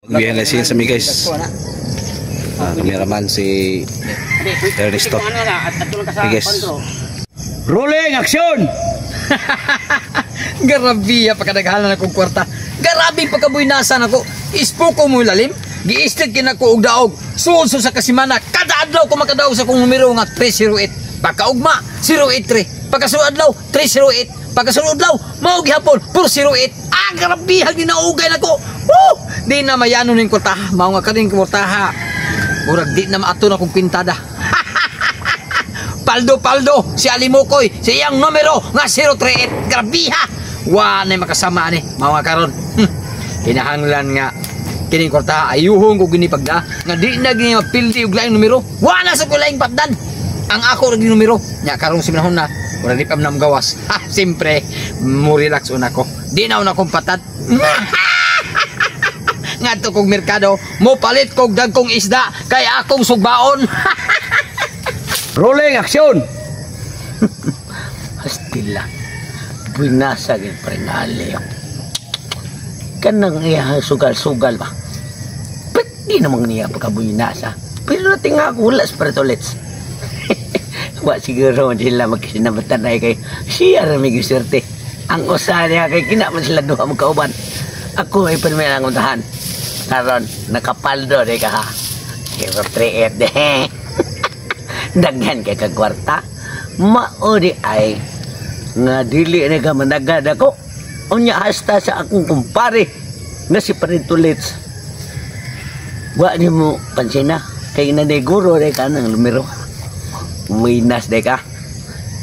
Behind the scenes kami guys. Kameraman si Ernesto. Okay guys. Rolling action. Garabi pagkadaghanan akong kwarta. Garabi pagkabuinasan ako. Ispo ko mo lalim. Giistig kinako og daog. Suso sa kasimana. Kada adlaw ko makadaog sa kong numero nga 308. Pagkaugma 083. Pagkasunod adlaw 308. Pagkasunod adlaw mao gihapon 408. Garabi hag ginaugay nako. Di na mayano ning kwartaha. Mao nga kading kwartaha. Murag di na maato na kong pintada. Paldo, si Alimukoy, si iyang numero nga 038. Grabiha! Wa na makasama ni, mga karon. Hinahanglan nga, kining kwartaha, ayuhong ko ginipagda, nga di na gini mapildi og laing numero. Wa na sa kulaing patdan. Ang ako rin numero, nya karong siminahon na, wala di pa na magawas. Siyempre, mo relax una ko. Di na una kong patad. Nga to kong merkado, mo palit kong dagkong isda, kaya akong sugbaon. Rolling action. Hastila. Buinasa gid prenale. Kanang iya sugal-sugal ba. Di namang niya pagkabuinasa. Pero nating ako wala sa pretolets. Wa siguro sila magkisinabatan ay kay siya ra may giserte. Ang usa niya kay kinaman sila duha magkauban. Ako ay panmayang untahan. Karon nakapaldo de ka ha. Kaya 3 de. Daghan kay kagwarta. Mao di ay nga dili na ka managad ako. Unya hasta sa akong kumpare nga si Parintulits. Wa ni mo pansina kay naneguro de ka ng numero. Winas de ka.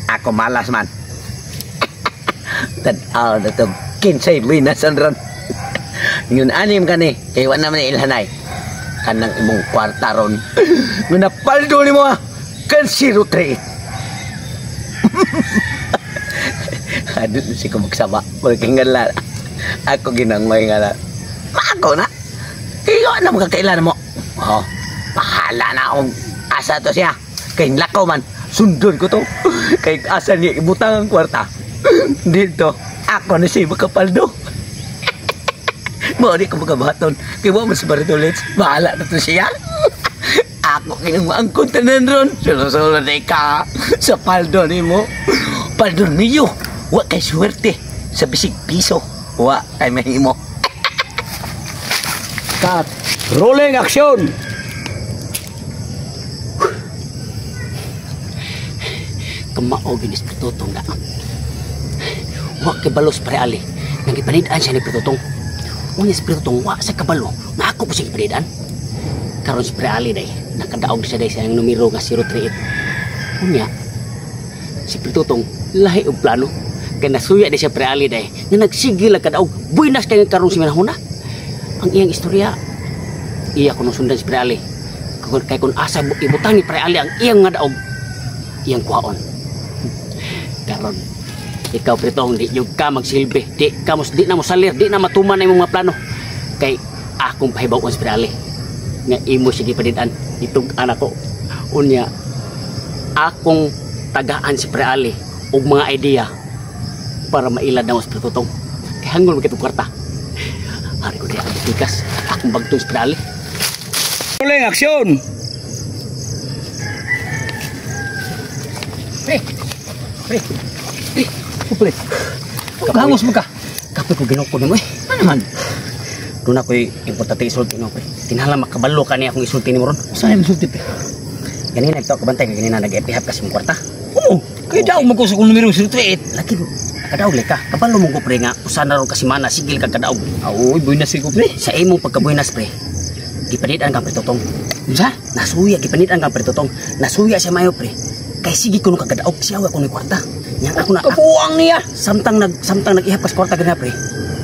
Ako malas man. Tanaw na to. Kinsay winasan ron. Yun anim ka ni. Kaya wala naman ilhanay. Kanang imong kwarta ron. Nga napaldo ni mo ha. Kan 03. Adun si ko magsama. Magkingalan. Ako ginangmay nga na. Ako na. Iyo na magkakailan mo. Oh, pahala na akong asa to siya. Kay lakaw man. Sundon ko to. Kay asa niya ibutang ang kwarta. Dito. Ako na siya makapaldo. Mari ko magabaton. Kaya mo mas Bartolets. Bahala na to siya. Ako kinamangkot tanan ron. Sulo-sulo na ka. Sa paldo ni mo. Paldo niyo. Wa kay swerte. Sa bisig piso. Wa kay mahimo. Cut. Rolling action. Kamao ginis Pritutong na. Wa kay balos pre ali. Nang ipanidaan siya ni Pritutong. Unya si Pritutong wa sa kabalo. Nga ako po siya ipanidaan. Karon si pre ali day. Nakadaog siya day sa yung numero nga 038. Unya si Pritutong lahi og plano. Kaya nasuya day siya pre ali day. Nga nagsigil ang kadaog. Buinas kay karon si manahuna. Ang iyang istorya. Iya ko nung sundan si pre ali. Kaya kung asa ibutang ni pre ali ang iyang nga daog. Iyang kuhaon. Karon ikaw Pritong di yung ka magsilbi. Di na mo salir. Di na matuman na yung mga plano. Kay akong pahibaw si pre ali. Nga imo sige panidaan itong anak ko. Unya akong tagaan si pre ali og mga idea para mailad na mas Pritutong. Kaya hangol magkitong kwarta. Hari ko di ang tikas. Akong bagtong si pre ali. Rolling action. Pre. Kahangos mo ka. Kapit ko ginoko ni mo eh. Ano naman? Doon ako'y importante isulti mo, pre. Tinala makabalo ka niya akong isulti ni mo ron. Saan yung isulti, pre? Ganina, ito ako bantay. Ganina, nag-epihap kasi mong kwarta. Oo. Kaya daog mo ko sa kong numero 038. Laki mo. Nakadaog ka. Kabalo mong ko, pre, nga. Usan na ron kasi mana. Sigil ka kadaog. Uy, buinas ko, pre. Sa imong pagkabuinas, pre. Gipanidaan kang Pritutong. Sa? Nasuya, gipanidaan kang Pritutong. Nasuya siya mayo, pre. Kaya sige ko nung kagadaog. Siya ako ni kwarta. Yang ako na kapuang niya. Samtang nag-ihap kas kwarta ganina, pre.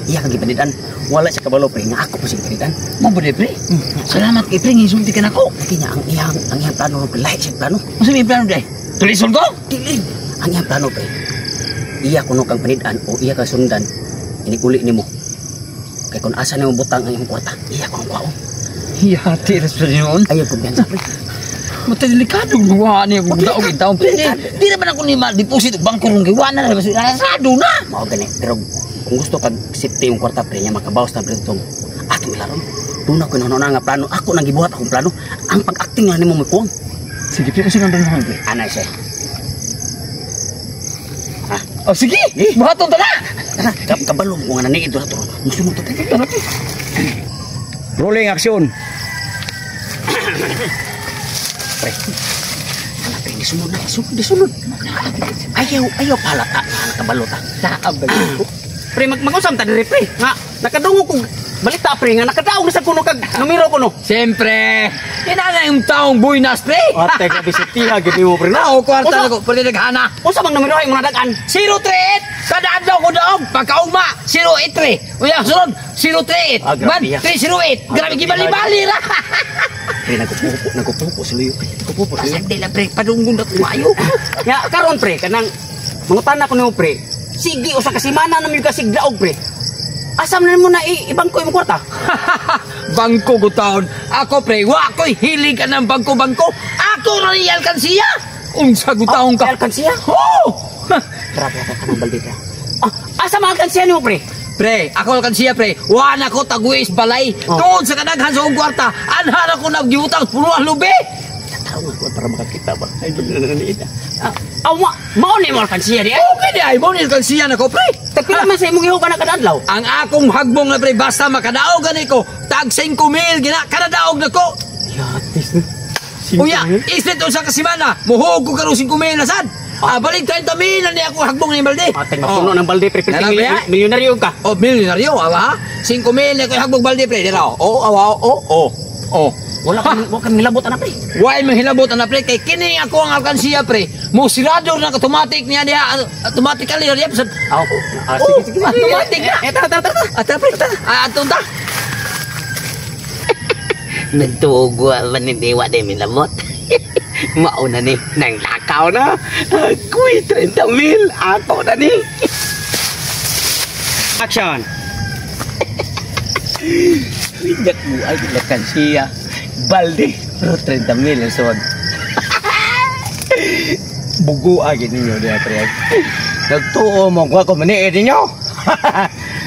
Iya kang gipanidaan. Wala siya kabalo, pre. Nga ako pa siya gipanidaan. Mabuti, pre. Salamat kay pre, ngisulti ka na ko. Lagi niya ang iyang plano, pre. Lahat siya plano. Masa may plano day? Tulisol ko? Dili. Ang iyang plano, pre. Iya ko nung kang panidaan o iya kang sundan. Inikuli ni mo. Kaya kung asa na yung butang ang iyong kwarta, iya ko ang kwaong. Iya, tiras pa rin yun. Ayaw kumpiyansa, pre. Mata delikado gawa niya kung daog itaw. Di naman ako ni ma-deposit bangko ng gawa na. Nasado na. Mao gani. Pero kung gusto kag safety yung kwarta, pre, niya makabawas na Pritutong. Ato ilaron. Doon ako na nga plano. Ako nang gibuhat akong plano. Ang pag-acting nga nimo mo kuwang. Sige, pre, kasi nandun mo, pre. Anay siya. Oh, sige! Buhaton ta na! Kabalo mo nga naniid doon ito. Musunod ito. Tara, pre. Rolling action. Pre. Ala, pre, disunod. Ayaw palata na nakabalo ta. Nakabalo ko. Pre, mag-usam ta diri, pre. Nga, nakadungo kong balita, pre, nga nakadaog na sa kuno kag numero ko, no? Siyempre, inana yung taong buinas, pre. Ate, grabe si Tiha, gini mo, pre, no? Ako, kwarta na ko, pwede naghana. Unsa bang numero ay mo nadagan? 038! Kada adlaw ko daog, pagkaugma, 083. Uya, sunod, 038. Ah, grabe, Man, ya. 308. Grabe, gibali-bali ra. Pre, nagpupo si Luyo, pre. Nagpupo si Luyo. Sandali lang, pre, padunggon na kumayo. Ya, karon, pre, kanang mangutan ko nimo, pre. Sige, usa ka semana na mi kasig daog, pre. Asam na mo na ibangko imong kwarta. Bangko ko taon. Ako, pre, wa ko'y hilig ka ng bangko-bangko. Ako na ni alkansiya. Unsa ko taong ka. Alkansiya? Oo! Grabe ka kanang balde, pre. Asa mga alkansiya nimo, pre? Pre, ako alkansiya, pre. Wa na ko taguis balay. Tuod sa kadaghan sa kong kwarta. Anhan ako nagdiutang puno ang lubi. Taro nga ko para makakita ba. Ay, naliit. Mao ni mo alkansiya di ay. Okay di ay, mo ni alkansiya na ko, pre. Tagpila man sa imong ihuban na kadadlaw. Ang akong hagbong na, pre, basta makadaog gani ko. Tag 5,000 gina, kadadaog na ko. Yatis na. Uya, islit sa kasimana. Muhog ko karong 5,000 na sad. Balik 30,000 na ni ako hagbong ni Balde. Ate, mapuno ng balde, pre. Nalabi, Milyonaryo ka. Oh, milyonaryo, awa. 5,000 na ako hagbong Balde, pre. Dira, oh, awa, oh. Wala kami milabot na, pre. Why mahilabot na, pre? Kay kini ako ang alkansiya, pre. Musirado na automatic niya diha. Automatically, diha. Sige. Automatic na. Tara. Ata, pre. Atong ta. Nagtuwa man ni Dewa de milabot. Mauna ni nang lakaw na. Kuy 30,000 ato na ni. Action. Widak mo ay alkansiya. Balde, pero 30,000 ang suwag. Bugo agad ninyo diya, pre. Nagtuo mo ko maniid ninyo.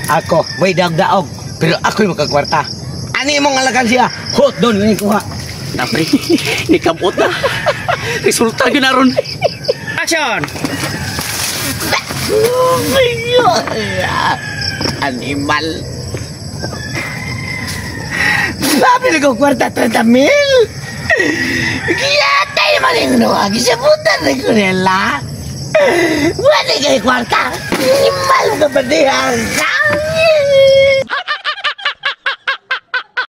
Ako, way daog-daog. Pero ako'y makakwarta. Ani mong alkansiya, hot doon ngayon kuha. Na, pre. Nikabot na. Resulta yun na ron. Action. Oh my God! Animal! Sabi na ko kwarta 30,000! Kiyatay man yung nuwag sa putan na ko nila! Wala kayo kwarta! Animal ka ba diyan?